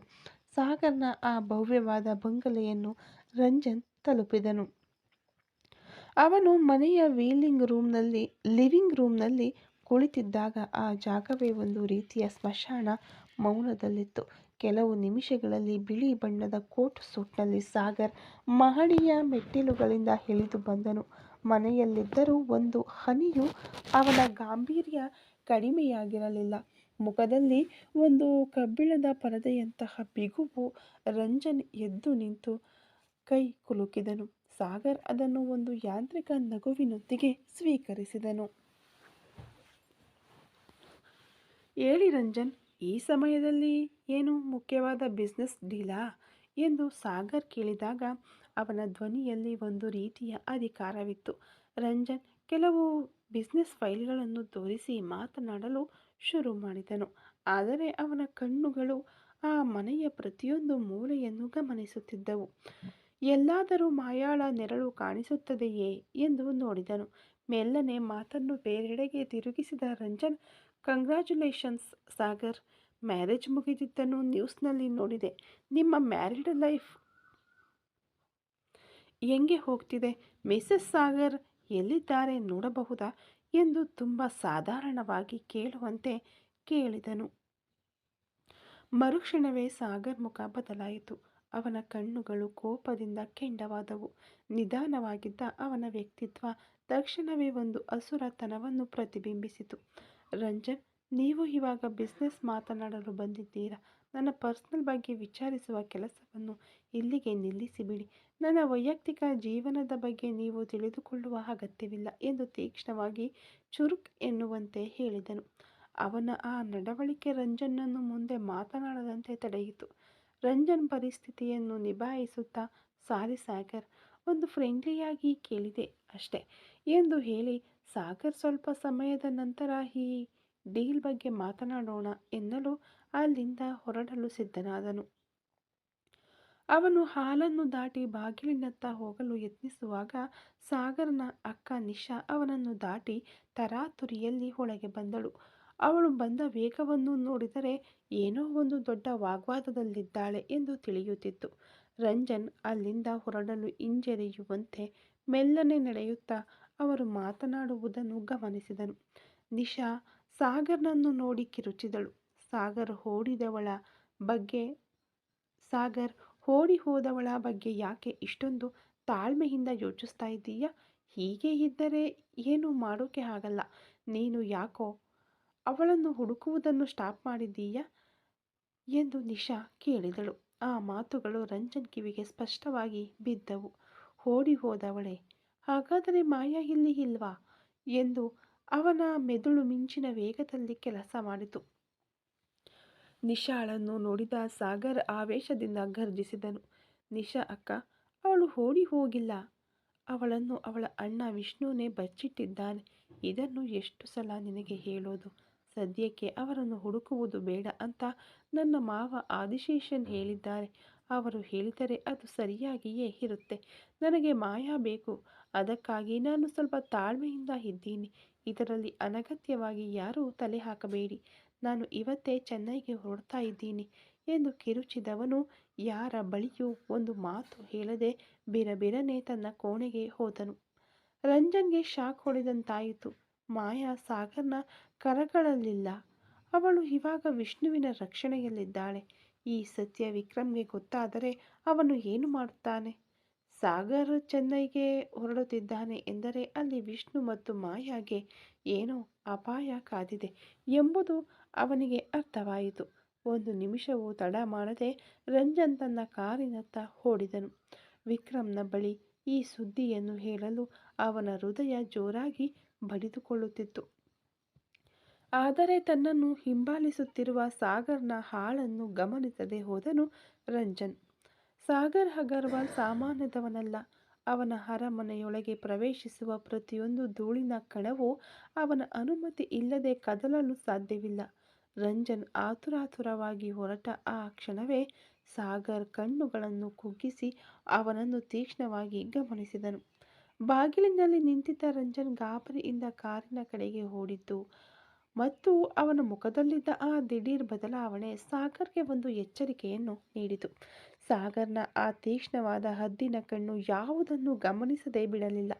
ಸಾಗರ್ನ ಆ ಭವ್ಯವಾದ ಬಂಗಲೆಯನ್ನು ರಂಜನ್ ತಲುಪಿದನು. ಅವನು ಮನೆಯ ಲಿವಿಂಗ್ ರೂಮ್ನಲ್ಲಿ ಕುಳಿತಿದ್ದಾಗ ಆ ಜಾಗವೇ ಒಂದು ರೀತಿಯ ಸ್ಮಶಾನ ಮೌನದಲ್ಲಿತ್ತು. ಕೆಲವು ನಿಮಿಷಗಳಲ್ಲಿ ಬಿಳಿ ಬಣ್ಣದ ಕೋಟ್ ಸೂಟ್ನಲ್ಲಿ ಸಾಗರ್ ಮಹಡಿಯ ಮೆಟ್ಟಿಲುಗಳಿಂದ ಇಳಿದು ಬಂದನು. ಮನೆಯಲ್ಲಿದ್ದರೂ ಒಂದು ಹನಿಯೂ ಅವನ ಗಾಂಭೀರ್ಯ ಕಡಿಮೆಯಾಗಿರಲಿಲ್ಲ. ಮುಖದಲ್ಲಿ ಒಂದು ಕಬ್ಬಿಣದ ಪರದೆಯಂತಹ ಬಿಗುವು. ರಂಜನ್ ಎದ್ದು ನಿಂತು ಕೈ ಕುಲುಕಿದನು. ಸಾಗರ್ ಅದನ್ನು ಒಂದು ಯಾಂತ್ರಿಕ ನಗುವಿನೊಂದಿಗೆ ಸ್ವೀಕರಿಸಿದನು. ಹೇಳಿ ರಂಜನ್, ಈ ಸಮಯದಲ್ಲಿ ಏನು ಮುಖ್ಯವಾದ ಬಿಸ್ನೆಸ್ ಡೀಲಾ ಎಂದು ಸಾಗರ್ ಕೇಳಿದಾಗ ಅವನ ಧ್ವನಿಯಲ್ಲಿ ಒಂದು ರೀತಿಯ ಅಧಿಕಾರವಿತ್ತು. ರಂಜನ್ ಕೆಲವು ಬಿಸ್ನೆಸ್ ಫೈಲ್ಗಳನ್ನು ತೋರಿಸಿ ಮಾತನಾಡಲು ಶುರು ಮಾಡಿದನು. ಆದರೆ ಅವನ ಕಣ್ಣುಗಳು ಆ ಮನೆಯ ಪ್ರತಿಯೊಂದು ಮೂಲೆಯನ್ನು ಗಮನಿಸುತ್ತಿದ್ದವು. ಎಲ್ಲಾದರೂ ಮಾಯಾಳ ನೆರಳು ಕಾಣಿಸುತ್ತದೆಯೇ ಎಂದು ನೋಡಿದನು. ಮೆಲ್ಲನೆ ಮಾತನ್ನು ಬೇರೆಡೆಗೆ ತಿರುಗಿಸಿದ ರಂಜನ್, ಕಂಗ್ರ್ಯಾಚುಲೇಷನ್ಸ್ ಸಾಗರ್, ಮ್ಯಾರೇಜ್ ಮುಗಿದಿದ್ದನ್ನು ನ್ಯೂಸ್ನಲ್ಲಿ ನೋಡಿದೆ. ನಿಮ್ಮ ಮ್ಯಾರಿಡ್ ಲೈಫ್ ಹೆಂಗೆ ಹೋಗ್ತಿದೆ? ಮಿಸಸ್ ಸಾಗರ್ ಎಲ್ಲಿದ್ದಾರೆ ನೋಡಬಹುದಾ ಎಂದು ತುಂಬ ಸಾಧಾರಣವಾಗಿ ಕೇಳುವಂತೆ ಕೇಳಿದನು. ಮರುಕ್ಷಣವೇ ಸಾಗರ್ ಮುಖ ಬದಲಾಯಿತು. ಅವನ ಕಣ್ಣುಗಳು ಕೋಪದಿಂದ ಕೆಂಡವಾದವು. ನಿಧಾನವಾಗಿದ್ದ ಅವನ ವ್ಯಕ್ತಿತ್ವ ತಕ್ಷಣವೇ ಒಂದು ಅಸುರತನವನ್ನು ಪ್ರತಿಬಿಂಬಿಸಿತು. ರಂಜನ್, ನೀವು ಇವಾಗ ಬಿಸ್ನೆಸ್ ಮಾತನಾಡಲು ಬಂದಿದ್ದೀರಾ. ನನ್ನ ಪರ್ಸನಲ್ ಬಗ್ಗೆ ವಿಚಾರಿಸುವ ಕೆಲಸವನ್ನು ಇಲ್ಲಿಗೆ ನಿಲ್ಲಿಸಿಬಿಡಿ. ನನ್ನ ವೈಯಕ್ತಿಕ ಜೀವನದ ಬಗ್ಗೆ ನೀವು ತಿಳಿದುಕೊಳ್ಳುವ ಅಗತ್ಯವಿಲ್ಲ ಎಂದು ತೀಕ್ಷ್ಣವಾಗಿ ಚುರುಕ್ ಎನ್ನುವಂತೆ ಹೇಳಿದನು. ಅವನ ಆ ನಡವಳಿಕೆ ರಂಜನ್ನನ್ನು ಮುಂದೆ ಮಾತನಾಡದಂತೆ ತಡೆಯಿತು. ರಂಜನ್ ಪರಿಸ್ಥಿತಿಯನ್ನು ನಿಭಾಯಿಸುತ್ತಾ, ಸಾರಿ ಸಾಗರ್, ಒಂದು ಫ್ರೆಂಡ್ಲಿಯಾಗಿ ಕೇಳಿದೆ ಅಷ್ಟೇ ಎಂದು ಹೇಳಿ, ಸಾಗರ್ ಸ್ವಲ್ಪ ಸಮಯದ ನಂತರ ಈ ಡೀಲ್ ಬಗ್ಗೆ ಮಾತನಾಡೋಣ ಎನ್ನಲು ಅಲ್ಲಿಂದ ಹೊರಡಲು ಸಿದ್ಧನಾದನು. ಅವನು ಹಾಲನ್ನು ದಾಟಿ ಬಾಗಿಲಿನತ್ತ ಹೋಗಲು ಯತ್ನಿಸುವಾಗ ಸಾಗರ್ನ ಅಕ್ಕ ನಿಶಾ ಅವನನ್ನು ದಾಟಿ ತರಾತುರಿಯಲ್ಲಿ ಒಳಗೆ ಬಂದಳು. ಅವಳು ಬಂದ ವೇಗವನ್ನು ನೋಡಿದರೆ ಏನೋ ಒಂದು ದೊಡ್ಡ ವಾಗ್ವಾದದಲ್ಲಿದ್ದಾಳೆ ಎಂದು ತಿಳಿಯುತ್ತಿತ್ತು. ರಂಜನ್ ಅಲ್ಲಿಂದ ಹೊರಡಲು ಹಿಂಜರಿಯುವಂತೆ ಮೆಲ್ಲನೆ ನಡೆಯುತ್ತಾ ಅವರು ಮಾತನಾಡುವುದನ್ನು ಗಮನಿಸಿದನು. ನಿಶಾ ಸಾಗರ್ನನ್ನು ನೋಡಿ ಕಿರುಚಿದಳು. ಸಾಗರ್ ಓಡಿ ಹೋದವಳ ಬಗ್ಗೆ ಯಾಕೆ ಇಷ್ಟೊಂದು ತಾಳ್ಮೆಯಿಂದ ಯೋಚಿಸ್ತಾ ಇದ್ದೀಯಾ? ಹೀಗೆ ಇದ್ದರೆ ಏನೂ ಮಾಡೋಕೆ ಆಗಲ್ಲ. ನೀನು ಯಾಕೋ ಅವಳನ್ನು ಹುಡುಕುವುದನ್ನು ಸ್ಟಾಪ್ ಮಾಡಿದ್ದೀಯಾ ಎಂದು ನಿಶಾ ಕೇಳಿದಳು. ಆ ಮಾತುಗಳು ರಂಜನ್ ಕಿವಿಗೆ ಸ್ಪಷ್ಟವಾಗಿ ಬಿದ್ದವು. ಓಡಿ ಹೋದವಳೆ? ಹಾಗಾದರೆ ಮಾಯಾ ಇಲ್ಲಿ ಇಲ್ವಾ ಎಂದು ಅವನ ಮೆದುಳು ಮಿಂಚಿನ ವೇಗದಲ್ಲಿ ಕೆಲಸ ಮಾಡಿತು. ನಿಶಾಳನ್ನು ನೋಡಿದ ಸಾಗರ್ ಆವೇಶದಿಂದ ಗರ್ಜಿಸಿದನು. ನಿಶಾ ಅಕ್ಕ, ಅವಳು ಓಡಿ ಹೋಗಿಲ್ಲ. ಅವಳನ್ನು ಅವಳ ಅಣ್ಣ ವಿಷ್ಣುನೇ ಬಚ್ಚಿಟ್ಟಿದ್ದಾನೆ. ಇದನ್ನು ಎಷ್ಟು ಸಲ ನಿನಗೆ ಹೇಳೋದು? ಸದ್ಯಕ್ಕೆ ಅವರನ್ನು ಹುಡುಕುವುದು ಬೇಡ ಅಂತ ನನ್ನ ಮಾವ ಆದಿಶೇಷನ್ ಹೇಳಿದ್ದಾರೆ. ಅವರು ಹೇಳಿದರೆ ಅದು ಸರಿಯಾಗಿಯೇ ಇರುತ್ತೆ. ನನಗೆ ಮಾಯಾ ಬೇಕು. ಅದಕ್ಕಾಗಿ ನಾನು ಸ್ವಲ್ಪ ತಾಳ್ಮೆಯಿಂದ ಇದ್ದೀನಿ. ಇದರಲ್ಲಿ ಅನಗತ್ಯವಾಗಿ ಯಾರೂ ತಲೆ ಹಾಕಬೇಡಿ. ನಾನು ಇವತ್ತೇ ಚೆನ್ನೈಗೆ ಹೊರಡ್ತಾ ಇದ್ದೀನಿ ಎಂದು ಕಿರುಚಿದವನು ಯಾರ ಬಳಿಯೂ ಒಂದು ಮಾತು ಹೇಳದೆ ಬಿರಬಿರನೆ ತನ್ನ ಕೋಣೆಗೆ ಹೋದನು. ರಂಜನ್ಗೆ ಶಾಕ್ ಹೊಡೆದಂತಾಯಿತು. ಮಾಯಾ ಸಾಗರ್ನ ಕರಗಳಲ್ಲಿಲ್ಲ. ಅವಳು ಇವಾಗ ವಿಷ್ಣುವಿನ ರಕ್ಷಣೆಯಲ್ಲಿದ್ದಾಳೆ. ಈ ಸತ್ಯ ವಿಕ್ರಮ್ಗೆ ಗೊತ್ತಾದರೆ ಅವನು ಏನು ಮಾಡುತ್ತಾನೆ? ಸಾಗರ್ ಚೆನ್ನೈಗೆ ಹೊರಡುತ್ತಿದ್ದಾನೆ ಎಂದರೆ ಅಲ್ಲಿ ವಿಷ್ಣು ಮತ್ತು ಮಾಯಾಗೆ ಏನೋ ಅಪಾಯ ಕಾದಿದೆ ಎಂಬುದು ಅವನಿಗೆ ಅರ್ಥವಾಯಿತು. ಒಂದು ನಿಮಿಷವೂ ತಡ ಮಾಡದೆ ರಂಜನ್ ತನ್ನ ಕಾರಿನತ್ತ ಓಡಿದನು. ವಿಕ್ರಮ್ನ ಬಳಿ ಈ ಸುದ್ದಿಯನ್ನು ಹೇಳಲು ಅವನ ಹೃದಯ ಜೋರಾಗಿ ಬಡಿದುಕೊಳ್ಳುತ್ತಿತ್ತು. ಆದರೆ ತನ್ನನ್ನು ಹಿಂಬಾಲಿಸುತ್ತಿರುವ ಸಾಗರ್ನ ಹಾಳನ್ನು ಗಮನಿಸದೆ ಹೋದನು ರಂಜನ್. ಸಾಗರ್ ಅಗರ್ವಾಲ್ ಸಾಮಾನ್ಯದವನಲ್ಲ. ಅವನ ಅರಮನೆಯೊಳಗೆ ಪ್ರವೇಶಿಸುವ ಪ್ರತಿಯೊಂದು ಧೂಳಿನ ಕಣವೂ ಅವನ ಅನುಮತಿ ಇಲ್ಲದೆ ಕದಲಲು ಸಾಧ್ಯವಿಲ್ಲ. ರಂಜನ್ ಆತುರಾತುರವಾಗಿ ಹೊರಟ ಆ ಕ್ಷಣವೇ ಸಾಗರ್ ಕಣ್ಣುಗಳನ್ನು ಕುಗ್ಗಿಸಿ ಅವನನ್ನು ತೀಕ್ಷ್ಣವಾಗಿ ಗಮನಿಸಿದನು. ಬಾಗಿಲಿನಲ್ಲಿ ನಿಂತಿದ್ದ ರಂಜನ್ ಗಾಬರಿಯಿಂದ ಕಾರಿನ ಕಡೆಗೆ ಓಡಿದ್ದು ಮತ್ತು ಅವನ ಮುಖದಲ್ಲಿದ್ದ ಆ ದಿಢೀರ್ ಬದಲಾವಣೆ ಸಾಗರ್ಗೆ ಒಂದು ಎಚ್ಚರಿಕೆಯನ್ನು ನೀಡಿತು. ಸಾಗರ್ನ ಆ ತೀಕ್ಷ್ಣವಾದ ಹದ್ದಿನ ಕಣ್ಣು ಯಾವುದನ್ನು ಗಮನಿಸದೇ ಬಿಡಲಿಲ್ಲ.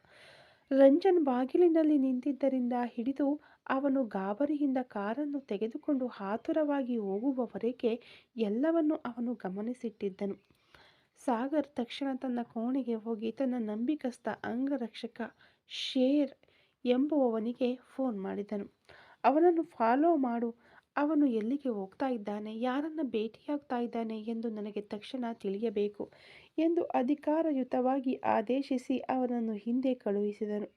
ರಂಜನ್ ಬಾಗಿಲಿನಲ್ಲಿ ನಿಂತಿದ್ದರಿಂದ ಹಿಡಿದು ಅವನು ಗಾಬರಿಯಿಂದ ಕಾರನ್ನು ತೆಗೆದುಕೊಂಡು ಆತುರವಾಗಿ ಹೋಗುವವರೆಗೆ ಎಲ್ಲವನ್ನೂ ಅವನು ಗಮನಿಸಿಟ್ಟಿದ್ದನು. ಸಾಗರ್ ತಕ್ಷಣ ತನ್ನ ಕೋಣೆಗೆ ಹೋಗಿ ತನ್ನ ನಂಬಿಕಸ್ಥ ಅಂಗರಕ್ಷಕ ಶೇರ್ ಎಂಬುವವನಿಗೆ ಫೋನ್ ಮಾಡಿದನು. ಅವನನ್ನು ಫಾಲೋ ಮಾಡು, ಅವನು ಎಲ್ಲಿಗೆ ಹೋಗ್ತಾ ಇದ್ದಾನೆ, ಯಾರನ್ನ ಭೇಟಿಯಾಗ್ತಾ ಇದ್ದಾನೆ ಎಂದು ನನಗೆ ತಕ್ಷಣ ತಿಳಿಯಬೇಕು ಎಂದು ಅಧಿಕಾರಯುತವಾಗಿ ಆದೇಶಿಸಿ ಅವನನ್ನು ಹಿಂದೆ ಕಳುಹಿಸಿದನು.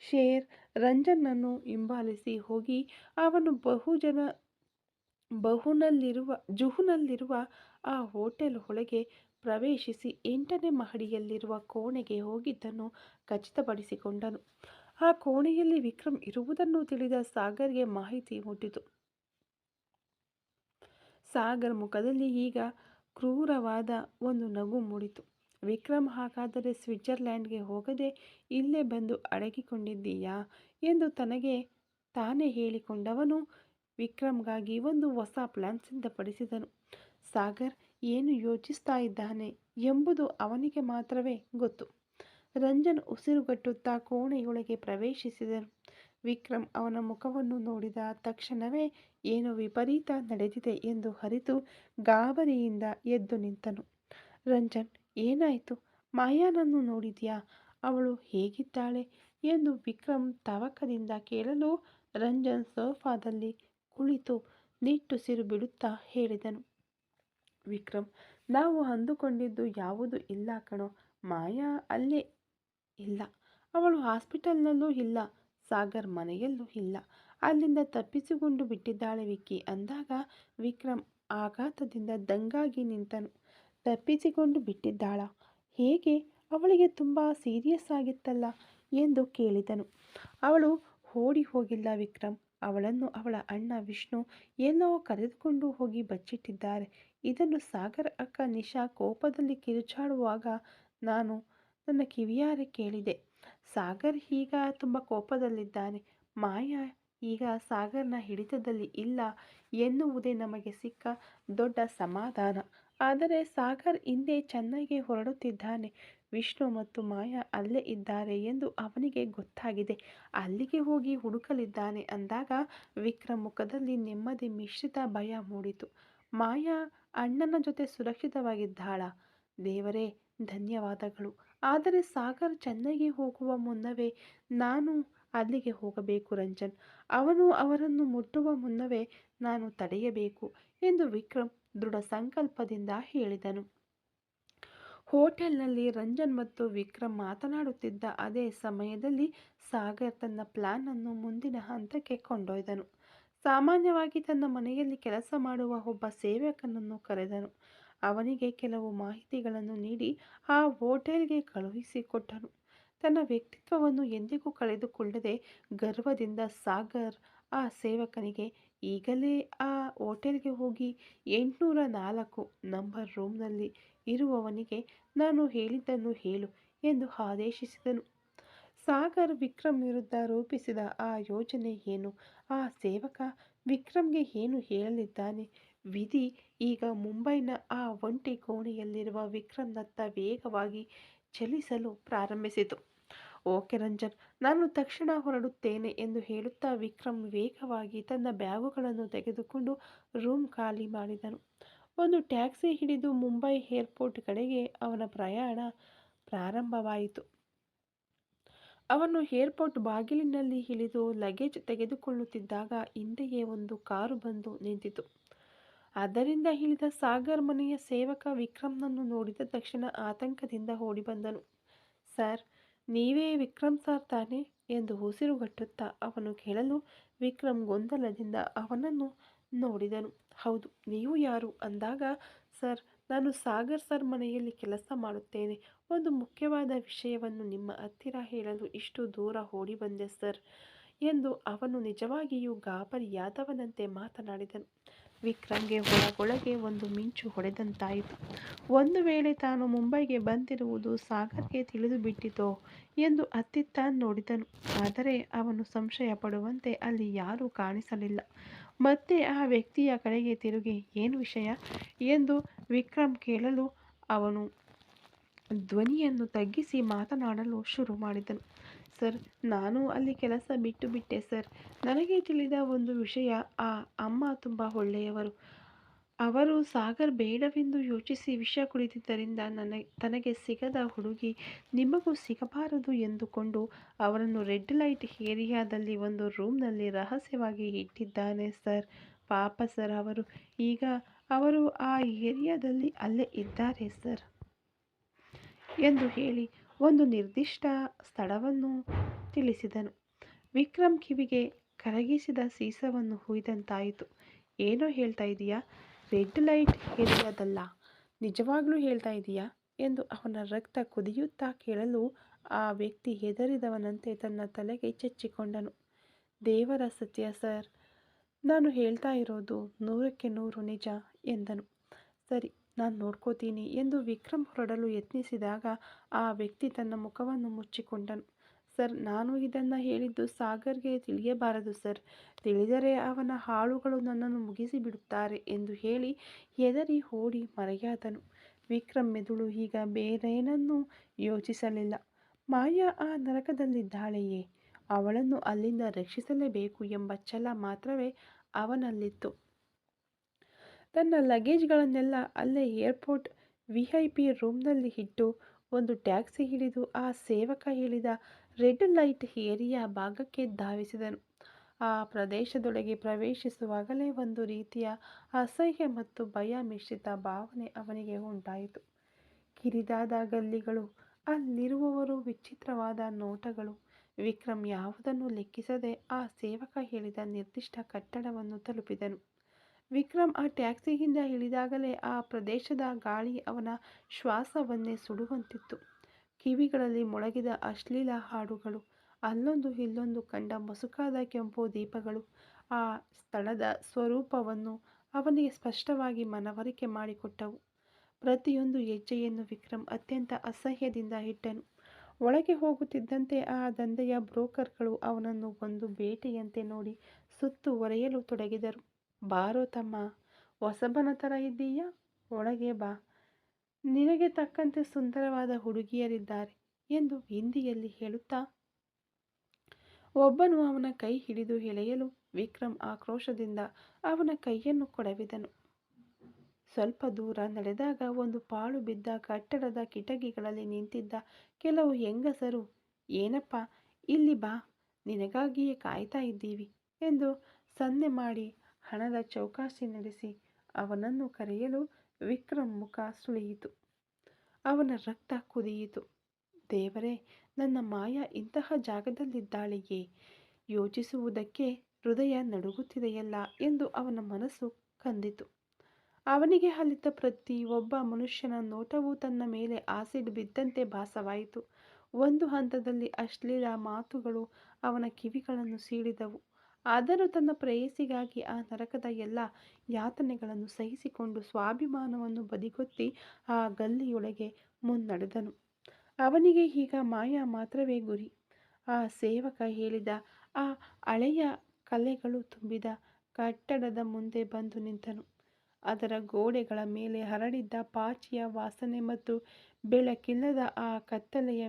ಶೇರ್ ರಂಜನ್ನನ್ನು ಹಿಂಬಾಲಿಸಿ ಹೋಗಿ ಅವನು ಜುಹುನಲ್ಲಿರುವ ಆ ಹೋಟೆಲ್ ಒಳಗೆ ಪ್ರವೇಶಿಸಿ 8ನೇ ಮಹಡಿಯಲ್ಲಿರುವ ಕೋಣೆಗೆ ಹೋಗಿದ್ದನ್ನು ಖಚಿತಪಡಿಸಿಕೊಂಡನು. ಆ ಕೋಣೆಯಲ್ಲಿ ವಿಕ್ರಮ್ ಇರುವುದನ್ನು ತಿಳಿದ ಸಾಗರ್ಗೆ ಮಾಹಿತಿ ಮುಟ್ಟಿತು. ಸಾಗರ್ ಮುಖದಲ್ಲಿ ಈಗ ಕ್ರೂರವಾದ ಒಂದು ನಗು ಮೂಡಿತು. ವಿಕ್ರಮ್, ಹಾಗಾದರೆ ಸ್ವಿಟ್ಜರ್ಲ್ಯಾಂಡ್ಗೆ ಹೋಗದೆ ಇಲ್ಲೇ ಬಂದು ಅಡಗಿಕೊಂಡಿದ್ದೀಯಾ ಎಂದು ತನಗೆ ತಾನೇ ಹೇಳಿಕೊಂಡವನು ವಿಕ್ರಮ್ಗಾಗಿ ಒಂದು ಹೊಸ ಪ್ಲಾನ್ ಸಿದ್ಧಪಡಿಸಿದನು. ಸಾಗರ್ ಏನು ಯೋಚಿಸ್ತಾ ಇದ್ದಾನೆ ಎಂಬುದು ಅವನಿಗೆ ಮಾತ್ರವೇ ಗೊತ್ತು. ರಂಜನ್ ಉಸಿರುಗಟ್ಟುತ್ತಾ ಕೋಣೆಯೊಳಗೆ ಪ್ರವೇಶಿಸಿದನು. ವಿಕ್ರಮ್ ಅವನ ಮುಖವನ್ನು ನೋಡಿದ ತಕ್ಷಣವೇ ಏನೋ ವಿಪರೀತ ನಡೆದಿದೆ ಎಂದು ಅರಿತು ಗಾಬರಿಯಿಂದ ಎದ್ದು ನಿಂತನು. ರಂಜನ್, ಏನಾಯಿತು? ಮಾಯಾನನ್ನು ನೋಡಿದ್ಯಾ? ಅವಳು ಹೇಗಿದ್ದಾಳೆ ಎಂದು ವಿಕ್ರಮ್ ತವಕದಿಂದ ಕೇಳಲು ರಂಜನ್ ಸೋಫಾದಲ್ಲಿ ಕುಳಿತು ನಿಟ್ಟುಸಿರು ಬಿಡುತ್ತಾ ಹೇಳಿದನು. ವಿಕ್ರಮ್, ನಾವು ಅಂದುಕೊಂಡಿದ್ದು ಯಾವುದೂ ಇಲ್ಲ ಕಣೋ. ಮಾಯಾ ಅಲ್ಲೇ ಇಲ್ಲ. ಅವಳು ಹಾಸ್ಪಿಟಲ್ನಲ್ಲೂ ಇಲ್ಲ. ಸಾಗರ್ ಮನೆಯಲ್ಲೂ ಇಲ್ಲ. ಅಲ್ಲಿಂದ ತಪ್ಪಿಸಿಕೊಂಡು ಬಿಟ್ಟಿದ್ದಾಳೆ ವಿಕ್ಕಿ ಅಂದಾಗ ವಿಕ್ರಮ್ ಆಘಾತದಿಂದ ದಂಗಾಗಿ ನಿಂತನು. ತಪ್ಪಿಸಿಕೊಂಡು ಬಿಟ್ಟಿದ್ದಾಳಾ? ಹೇಗೆ? ಅವಳಿಗೆ ತುಂಬ ಸೀರಿಯಸ್ ಆಗಿತ್ತಲ್ಲ ಎಂದು ಕೇಳಿದನು. ಅವಳು ಓಡಿ ಹೋಗಿಲ್ಲ ವಿಕ್ರಮ್. ಅವಳನ್ನು ಅವಳ ಅಣ್ಣ ವಿಷ್ಣು ಎಲ್ಲೋ ಕರೆದುಕೊಂಡು ಹೋಗಿ ಬಚ್ಚಿಟ್ಟಿದ್ದಾರೆ. ಇದನ್ನು ಸಾಗರ್ ಅಕ್ಕ ನಿಶಾ ಕೋಪದಲ್ಲಿ ಕಿರುಚಾಡುವಾಗ ನಾನು ನನ್ನ ಕಿವಿಯಾರೆ ಕೇಳಿದೆ. ಸಾಗರ್ ಈಗ ತುಂಬ ಕೋಪದಲ್ಲಿದ್ದಾನೆ. ಮಾಯಾ ಈಗ ಸಾಗರ್ನ ಹಿಡಿತದಲ್ಲಿ ಇಲ್ಲ ಎನ್ನುವುದೇ ನಮಗೆ ಸಿಕ್ಕ ದೊಡ್ಡ ಸಮಾಧಾನ. ಆದರೆ ಸಾಗರ್ ಹಿಂದೆ ಚೆನ್ನೈಗೆ ಹೊರಡುತ್ತಿದ್ದಾನೆ. ವಿಷ್ಣು ಮತ್ತು ಮಾಯಾ ಅಲ್ಲೇ ಇದ್ದಾರೆ ಎಂದು ಅವನಿಗೆ ಗೊತ್ತಾಗಿದೆ. ಅಲ್ಲಿಗೆ ಹೋಗಿ ಹುಡುಕಲಿದ್ದಾನೆ ಅಂದಾಗ ವಿಕ್ರಮ್ ಮುಖದಲ್ಲಿ ನೆಮ್ಮದಿ ಮಿಶ್ರಿತ ಭಯ ಮೂಡಿತು. ಮಾಯಾ ಅಣ್ಣನ ಜೊತೆ ಸುರಕ್ಷಿತವಾಗಿದ್ದಾಳಾ? ದೇವರೇ ಧನ್ಯವಾದಗಳು. ಆದರೆ ಸಾಗರ್ ಚೆನ್ನೈಗೆ ಹೋಗುವ ಮುನ್ನವೇ ನಾನು ಅಲ್ಲಿಗೆ ಹೋಗಬೇಕು ರಂಜನ್. ಅವನು ಅವರನ್ನು ಮುಟ್ಟುವ ಮುನ್ನವೇ ನಾನು ತಡೆಯಬೇಕು ಎಂದು ವಿಕ್ರಮ್ ದೃಢ ಸಂಕಲ್ಪದಿಂದ ಹೇಳಿದನು. ಹೋಟೆಲ್ನಲ್ಲಿ ರಂಜನ್ ಮತ್ತು ವಿಕ್ರಮ್ ಮಾತನಾಡುತ್ತಿದ್ದ ಅದೇ ಸಮಯದಲ್ಲಿ ಸಾಗರ್ ತನ್ನ ಪ್ಲಾನ್ ಅನ್ನು ಮುಂದಿನ ಹಂತಕ್ಕೆ ಕೊಂಡೊಯ್ದನು. ಸಾಮಾನ್ಯವಾಗಿ ತನ್ನ ಮನೆಯಲ್ಲಿ ಕೆಲಸ ಮಾಡುವ ಒಬ್ಬ ಸೇವಕನನ್ನು ಕರೆದನು. ಅವನಿಗೆ ಕೆಲವು ಮಾಹಿತಿಗಳನ್ನು ನೀಡಿ ಆ ಹೋಟೆಲ್ಗೆ ಕಳುಹಿಸಿಕೊಟ್ಟನು. ತನ್ನ ವ್ಯಕ್ತಿತ್ವವನ್ನು ಎಂದಿಗೂ ಕಳೆದುಕೊಳ್ಳದೆ ಗರ್ವದಿಂದ ಸಾಗರ್ ಆ ಸೇವಕನಿಗೆ, ಈಗಲೇ ಆ ಹೋಟೆಲ್ಗೆ ಹೋಗಿ 804 ನಂಬರ್ ರೂಮ್ನಲ್ಲಿ ಇರುವವನಿಗೆ ನಾನು ಹೇಳಿದ್ದನ್ನು ಹೇಳು ಎಂದು ಆದೇಶಿಸಿದನು. ಸಾಗರ್ ವಿಕ್ರಮ್ ವಿರುದ್ಧ ರೂಪಿಸಿದ ಆ ಯೋಜನೆ ಏನು? ಆ ಸೇವಕ ವಿಕ್ರಮ್ಗೆ ಏನು ಹೇಳಲಿದ್ದಾನೆ? ವಿಧಿ ಈಗ ಮುಂಬೈನ ಆ ಒಂಟಿ ಕೋಣೆಯಲ್ಲಿರುವ ವಿಕ್ರಮ್ನತ್ತ ವೇಗವಾಗಿ ಚಲಿಸಲು ಪ್ರಾರಂಭಿಸಿತು. ಓಕೆ ರಂಜನ್, ನಾನು ತಕ್ಷಣ ಹೊರಡುತ್ತೇನೆ ಎಂದು ಹೇಳುತ್ತಾ ವಿಕ್ರಮ್ ವೇಗವಾಗಿ ತನ್ನ ಬ್ಯಾಗುಗಳನ್ನು ತೆಗೆದುಕೊಂಡು ರೂಮ್ ಖಾಲಿ ಮಾಡಿದನು. ಒಂದು ಟ್ಯಾಕ್ಸಿ ಹಿಡಿದು ಮುಂಬೈ ಏರ್ಪೋರ್ಟ್ ಕಡೆಗೆ ಅವನ ಪ್ರಯಾಣ ಪ್ರಾರಂಭವಾಯಿತು. ಅವನು ಏರ್ಪೋರ್ಟ್ ಬಾಗಿಲಿನಲ್ಲಿ ಇಳಿದು ಲಗೇಜ್ ತೆಗೆದುಕೊಳ್ಳುತ್ತಿದ್ದಾಗ ಹಿಂದೆಯೇ ಒಂದು ಕಾರು ಬಂದು ನಿಂತಿತು. ಅದರಿಂದ ಇಳಿದ ಸಾಗರ್ ಮನೆಯ ಸೇವಕ ವಿಕ್ರಮ್ನನ್ನು ನೋಡಿದ ತಕ್ಷಣ ಆತಂಕದಿಂದ ಓಡಿಬಂದನು. ಸರ್, ನೀವೇ ವಿಕ್ರಮ್ ಸರ್ ತಾನೇ ಎಂದು ಉಸಿರುಗಟ್ಟುತ್ತಾ ಅವನು ಕೇಳಲು ವಿಕ್ರಮ್ ಗೊಂದಲದಿಂದ ಅವನನ್ನು ನೋಡಿದನು. ಹೌದು, ನೀವು ಯಾರು ಅಂದಾಗ, ಸರ್, ನಾನು ಸಾಗರ್ ಸರ್ ಮನೆಯಲ್ಲಿ ಕೆಲಸ ಮಾಡುತ್ತೇನೆ. ಒಂದು ಮುಖ್ಯವಾದ ವಿಷಯವನ್ನು ನಿಮ್ಮ ಹತ್ತಿರ ಹೇಳಲು ಇಷ್ಟು ದೂರ ಓಡಿ ಬಂದೆ ಸರ್ ಎಂದು ಅವನು ನಿಜವಾಗಿಯೂ ಗಾಬರಿಯಾದವನಂತೆ ಮಾತನಾಡಿದನು. ವಿಕ್ರಮ್ಗೆ ಒಳಗೊಳಗೆ ಒಂದು ಮಿಂಚು ಹೊಡೆದಂತಾಯಿತು. ಒಂದು ವೇಳೆ ತಾನು ಮುಂಬೈಗೆ ಬಂದಿರುವುದು ಸಾಗರ್ಗೆ ತಿಳಿದುಬಿಟ್ಟಿತೋ ಎಂದು ಅತ್ತಿತ್ತ ನೋಡಿದನು. ಆದರೆ ಅವನು ಸಂಶಯ ಪಡುವಂತೆ ಅಲ್ಲಿ ಯಾರೂ ಕಾಣಿಸಲಿಲ್ಲ. ಮತ್ತೆ ಆ ವ್ಯಕ್ತಿಯ ಕಡೆಗೆ ತಿರುಗಿ, ಏನು ವಿಷಯ ಎಂದು ವಿಕ್ರಮ್ ಕೇಳಲು ಅವನು ಧ್ವನಿಯನ್ನು ತಗ್ಗಿಸಿ ಮಾತನಾಡಲು ಶುರು ಮಾಡಿದನು. ಸರ್, ನಾನು ಅಲ್ಲಿ ಕೆಲಸ ಬಿಟ್ಟುಬಿಟ್ಟೆ ಸರ್. ನನಗೆ ತಿಳಿದ ಒಂದು ವಿಷಯ, ಆ ಅಮ್ಮ ತುಂಬ ಒಳ್ಳೆಯವರು. ಅವರು ಸಾಗರ್ ಬೇಡವೆಂದು ಯೋಚಿಸಿ ವಿಷ ಕುಡಿದಿದ್ದರಿಂದ ತನಗೆ ಸಿಗದ ಹುಡುಗಿ ನಿಮಗೂ ಸಿಗಬಾರದು ಎಂದುಕೊಂಡು ಅವರನ್ನು ರೆಡ್ ಲೈಟ್ ಏರಿಯಾದಲ್ಲಿ ಒಂದು ರೂಮ್ನಲ್ಲಿ ರಹಸ್ಯವಾಗಿ ಇಟ್ಟಿದ್ದಾನೆ ಸರ್. ಪಾಪ ಸರ್, ಅವರು ಆ ಏರಿಯಾದಲ್ಲಿ ಅಲ್ಲೇ ಇದ್ದಾರೆ ಸರ್ ಎಂದು ಹೇಳಿ ಒಂದು ನಿರ್ದಿಷ್ಟ ಸ್ಥಳವನ್ನು ತಿಳಿಸಿದನು. ವಿಕ್ರಮ್ ಕಿವಿಗೆ ಕರಗಿಸಿದ ಸೀಸವನ್ನು ಹುಯ್ದಂತಾಯಿತು. ಏನೋ ಹೇಳ್ತಾ ಇದೀಯಾ? ರೆಡ್ ಲೈಟ್ ಏರಿಯಾದಲ್ಲ? ನಿಜವಾಗ್ಲೂ ಹೇಳ್ತಾ ಇದೀಯಾ ಎಂದು ಅವನ ರಕ್ತ ಕುದಿಯುತ್ತಾ ಕೇಳಲು ಆ ವ್ಯಕ್ತಿ ಹೆದರಿದವನಂತೆ ತನ್ನ ತಲೆಗೆ ಚಚ್ಚಿಕೊಂಡನು. ದೇವರ ಸತ್ಯ ಸರ್, ನಾನು ಹೇಳ್ತಾ ಇರೋದು 100% ನಿಜ ಎಂದನು. ಸರಿ, ನಾನು ನೋಡ್ಕೋತೀನಿ ಎಂದು ವಿಕ್ರಮ್ ಹೊರಡಲು ಯತ್ನಿಸಿದಾಗ ಆ ವ್ಯಕ್ತಿ ತನ್ನ ಮುಖವನ್ನು ಮುಚ್ಚಿಕೊಂಡನು. ಸರ್, ನಾನು ಇದನ್ನು ಹೇಳಿದ್ದು ಸಾಗರ್ಗೆ ತಿಳಿಯಬಾರದು ಸರ್. ತಿಳಿದರೆ ಅವನ ಆಳುಗಳು ನನ್ನನ್ನು ಮುಗಿಸಿಬಿಡುತ್ತಾರೆ ಎಂದು ಹೇಳಿ ಹೆದರಿ ಓಡಿ ಮರೆಯಾದನು. ವಿಕ್ರಮ್ ಮೆದುಳು ಈಗ ಬೇರೇನನ್ನೂ ಯೋಚಿಸಲಿಲ್ಲ. ಮಾಯಾ ಆ ನರಕದಲ್ಲಿದ್ದಾಳೆಯೇ, ಅವಳನ್ನು ಅಲ್ಲಿಂದ ರಕ್ಷಿಸಲೇಬೇಕು ಎಂಬ ಛಲ ಮಾತ್ರವೇ ಅವನಲ್ಲಿತ್ತು. ತನ್ನ ಲಗೇಜ್ಗಳನ್ನೆಲ್ಲ ಅಲ್ಲೇ ಏರ್ಪೋರ್ಟ್ VIP ರೂಮ್ನಲ್ಲಿ ಇಟ್ಟು ಒಂದು ಟ್ಯಾಕ್ಸಿ ಹಿಡಿದು ಆ ಸೇವಕ ಹೇಳಿದ ರೆಡ್ ಲೈಟ್ ಏರಿಯಾ ಭಾಗಕ್ಕೆ ಧಾವಿಸಿದನು. ಆ ಪ್ರದೇಶದೊಳಗೆ ಪ್ರವೇಶಿಸುವಾಗಲೇ ಒಂದು ರೀತಿಯ ಅಸಹ್ಯ ಮತ್ತು ಭಯ ಮಿಶ್ರಿತ ಭಾವನೆ ಅವನಿಗೆ ಉಂಟಾಯಿತು. ಕಿರಿದಾದ ಗಲ್ಲಿಗಳು, ಅಲ್ಲಿರುವವರು ವಿಚಿತ್ರವಾದ ನೋಟಗಳು. ವಿಕ್ರಮ್ ಯಾವುದನ್ನು ಲೆಕ್ಕಿಸದೆ ಆ ಸೇವಕ ಹೇಳಿದ ನಿರ್ದಿಷ್ಟ ಕಟ್ಟಡವನ್ನು ತಲುಪಿದನು. ವಿಕ್ರಮ್ ಆ ಟ್ಯಾಕ್ಸಿಯಿಂದ ಇಳಿದಾಗಲೇ ಆ ಪ್ರದೇಶದ ಗಾಳಿ ಅವನ ಶ್ವಾಸವನ್ನೇ ಸುಡುವಂತಿತ್ತು. ಕಿವಿಗಳಲ್ಲಿ ಮೊಳಗಿದ ಅಶ್ಲೀಲ ಹಾಡುಗಳು, ಅಲ್ಲೊಂದು ಇಲ್ಲೊಂದು ಕಂಡ ಮಸುಕಾದ ಕೆಂಪು ದೀಪಗಳು ಆ ಸ್ಥಳದ ಸ್ವರೂಪವನ್ನು ಅವನಿಗೆ ಸ್ಪಷ್ಟವಾಗಿ ಮನವರಿಕೆ ಮಾಡಿಕೊಟ್ಟವು. ಪ್ರತಿಯೊಂದು ಹೆಜ್ಜೆಯನ್ನು ವಿಕ್ರಮ್ ಅತ್ಯಂತ ಅಸಹ್ಯದಿಂದ ಇಟ್ಟನು. ಒಳಗೆ ಹೋಗುತ್ತಿದ್ದಂತೆ ಆ ದಂಧೆಯ ಬ್ರೋಕರ್ಗಳು ಅವನನ್ನು ಒಂದು ಬೇಟೆಯಂತೆ ನೋಡಿ ಸುತ್ತುವರೆಯಲು ತೊಡಗಿದರು. ಬಾರೋ ತಮ್ಮ, ಹೊಸಬನ ಥರ ಇದ್ದೀಯಾ, ಒಳಗೆ ಬಾ, ನಿನಗೆ ತಕ್ಕಂತೆ ಸುಂದರವಾದ ಹುಡುಗಿಯರಿದ್ದಾರೆ ಎಂದು ಹಿಂದಿಯಲ್ಲಿ ಹೇಳುತ್ತಾ ಒಬ್ಬನು ಅವನ ಕೈ ಹಿಡಿದು ಎಳೆಯಲು ವಿಕ್ರಮ್ ಆಕ್ರೋಶದಿಂದ ಅವನ ಕೈಯನ್ನು ಕೊಡವಿದನು. ಸ್ವಲ್ಪ ದೂರ ನಡೆದಾಗ ಒಂದು ಪಾಳು ಬಿದ್ದ ಕಟ್ಟಡದ ಕಿಟಕಿಗಳಲ್ಲಿ ನಿಂತಿದ್ದ ಕೆಲವು ಹೆಂಗಸರು, ಏನಪ್ಪ, ಇಲ್ಲಿ ಬಾ, ನಿನಗಾಗಿಯೇ ಕಾಯ್ತಾ ಇದ್ದೀವಿ ಎಂದು ಸನ್ನೆ ಮಾಡಿ ಹಣದ ಚೌಕಾಸಿ ನಡೆಸಿ ಅವನನ್ನು ಕರೆಯಲು ವಿಕ್ರಮ್ ಮುಖ ಸುಳಿಯಿತು. ಅವನ ರಕ್ತ ಕುದಿಯಿತು. ದೇವರೇ, ನನ್ನ ಮಾಯಾ ಇಂತಹ ಜಾಗದಲ್ಲಿದ್ದಾಳೆಯೇ, ಯೋಚಿಸುವುದಕ್ಕೆ ಹೃದಯ ನಡುಗುತ್ತಿದೆಯಲ್ಲ ಎಂದು ಅವನ ಮನಸ್ಸು ಕಂದಿತು. ಅವನಿಗೆ ಅಲ್ಲಿದ್ದ ಪ್ರತಿ ಒಬ್ಬ ಮನುಷ್ಯನ ನೋಟವೂ ತನ್ನ ಮೇಲೆ ಆಸಿಡ್ ಬಿದ್ದಂತೆ ಭಾಸವಾಯಿತು. ಒಂದು ಹಂತದಲ್ಲಿ ಅಶ್ಲೀಲ ಮಾತುಗಳು ಅವನ ಕಿವಿಗಳನ್ನು ಸೀಳಿದವು. ಆದರೂ ತನ್ನ ಪ್ರೇಯಸಿಗಾಗಿ ಆ ನರಕದ ಎಲ್ಲ ಯಾತನೆಗಳನ್ನು ಸಹಿಸಿಕೊಂಡು ಸ್ವಾಭಿಮಾನವನ್ನು ಬದಿಗೊತ್ತಿ ಆ ಗಲ್ಲಿಯೊಳಗೆ ಮುನ್ನಡೆದನು. ಅವನಿಗೆ ಈಗ ಮಾಯಾ ಮಾತ್ರವೇ ಗುರಿ. ಆ ಸೇವಕ ಹೇಳಿದ ಆ ಹಳೆಯ ಕಲೆಗಳು ತುಂಬಿದ ಕಟ್ಟಡದ ಮುಂದೆ ಬಂದು ನಿಂತನು. ಅದರ ಗೋಡೆಗಳ ಮೇಲೆ ಹರಡಿದ್ದ ಪಾಚಿಯ ವಾಸನೆ ಮತ್ತು ಬೆಳಕಿಲ್ಲದ ಆ ಕತ್ತಲೆಯ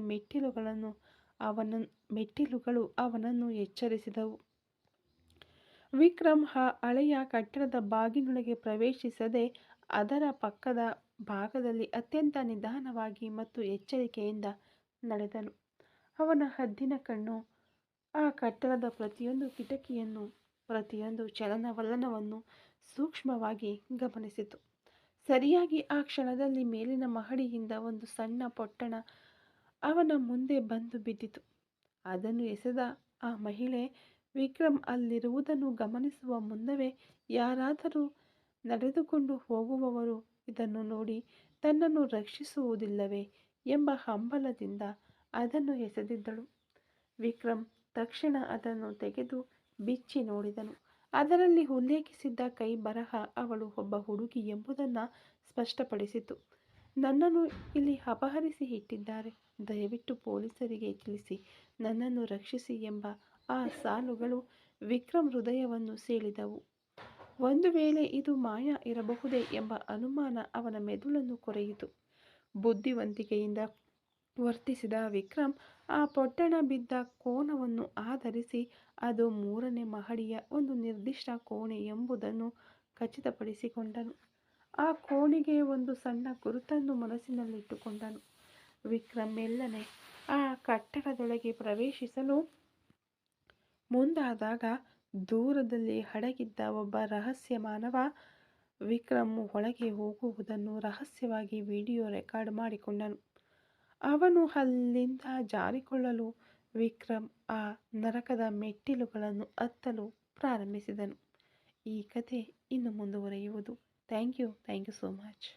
ಮೆಟ್ಟಿಲುಗಳು ಅವನನ್ನು ಎಚ್ಚರಿಸಿದವು. ವಿಕ್ರಮ್ ಆ ಹಳೆಯ ಕಟ್ಟಡದ ಬಾಗಿಲೊಳಗೆ ಪ್ರವೇಶಿಸದೆ ಅದರ ಪಕ್ಕದ ಭಾಗದಲ್ಲಿ ಅತ್ಯಂತ ನಿಧಾನವಾಗಿ ಮತ್ತು ಎಚ್ಚರಿಕೆಯಿಂದ ನಡೆದನು. ಅವನ ಹದ್ದಿನ ಕಣ್ಣು ಆ ಕಟ್ಟಡದ ಪ್ರತಿಯೊಂದು ಕಿಟಕಿಯನ್ನು, ಪ್ರತಿಯೊಂದು ಚಲನವಲನವನ್ನು ಸೂಕ್ಷ್ಮವಾಗಿ ಗಮನಿಸಿತು. ಸರಿಯಾಗಿ ಆ ಕ್ಷಣದಲ್ಲಿ ಮೇಲಿನ ಮಹಡಿಯಿಂದ ಒಂದು ಸಣ್ಣ ಪೊಟ್ಟಣ ಅವನ ಮುಂದೆ ಬಂದು ಬಿದ್ದಿತು. ಅದನ್ನು ಎಸೆದ ಆ ಮಹಿಳೆ ವಿಕ್ರಮ್ ಅಲ್ಲಿರುವುದನ್ನು ಗಮನಿಸುವ ಮುನ್ನವೇ ಯಾರಾದರೂ ನಡೆದುಕೊಂಡು ಹೋಗುವವರು ಇದನ್ನು ನೋಡಿ ತನ್ನನ್ನು ರಕ್ಷಿಸುವುದಿಲ್ಲವೇ ಎಂಬ ಹಂಬಲದಿಂದ ಅದನ್ನು ಎಸೆದಿದ್ದಳು. ವಿಕ್ರಮ್ ತಕ್ಷಣ ಅದನ್ನು ತೆಗೆದು ಬಿಚ್ಚಿ ನೋಡಿದನು. ಅದರಲ್ಲಿ ಉಲ್ಲೇಖಿಸಿದ್ದ ಕೈ ಬರಹ ಅವಳು ಒಬ್ಬ ಹುಡುಗಿ ಎಂಬುದನ್ನು ಸ್ಪಷ್ಟಪಡಿಸಿತು. ನನ್ನನ್ನು ಇಲ್ಲಿ ಅಪಹರಿಸಿ ಇಟ್ಟಿದ್ದಾರೆ, ದಯವಿಟ್ಟು ಪೊಲೀಸರಿಗೆ ತಿಳಿಸಿ ನನ್ನನ್ನು ರಕ್ಷಿಸಿ ಎಂಬ ಆ ಸಾಲುಗಳು ವಿಕ್ರಮ್ ಹೃದಯವನ್ನು ಸೀಳಿದವು. ಒಂದು ವೇಳೆ ಇದು ಮಾಯಾ ಇರಬಹುದೇ ಎಂಬ ಅನುಮಾನ ಅವನ ಮೆದುಳನ್ನು ಕೊರೆಯಿತು. ಬುದ್ಧಿವಂತಿಕೆಯಿಂದ ವರ್ತಿಸಿದ ವಿಕ್ರಮ್ ಆ ಪೊಟ್ಟಣ ಬಿದ್ದ ಕೋನವನ್ನು ಆಧರಿಸಿ ಅದು 3ನೇ ಮಹಡಿಯ ಒಂದು ನಿರ್ದಿಷ್ಟ ಕೋಣೆ ಎಂಬುದನ್ನು ಖಚಿತಪಡಿಸಿಕೊಂಡನು. ಆ ಕೋಣೆಗೆ ಒಂದು ಸಣ್ಣ ಗುರುತನ್ನು ಮನಸ್ಸಿನಲ್ಲಿಟ್ಟುಕೊಂಡನು. ವಿಕ್ರಮ್ ಮೆಲ್ಲನೆ ಆ ಕಟ್ಟಡದೊಳಗೆ ಪ್ರವೇಶಿಸಲು ಮುಂದಾದಾಗ ದೂರದಲ್ಲಿ ಅಡಗಿದ್ದ ಒಬ್ಬ ರಹಸ್ಯ ಮಾನವ ವಿಕ್ರಮ್ ಒಳಗೆ ಹೋಗುವುದನ್ನು ರಹಸ್ಯವಾಗಿ ವಿಡಿಯೋ ರೆಕಾರ್ಡ್ ಮಾಡಿಕೊಂಡನು. ಅವನು ಅಲ್ಲಿಂದ ಜಾರಿಕೊಳ್ಳಲು ವಿಕ್ರಮ್ ಆ ನರಕದ ಮೆಟ್ಟಿಲುಗಳನ್ನು ಹತ್ತಲು ಪ್ರಾರಂಭಿಸಿದನು. ಈ ಕಥೆ ಇನ್ನು ಮುಂದುವರಿಯುವುದು. Thank you so much.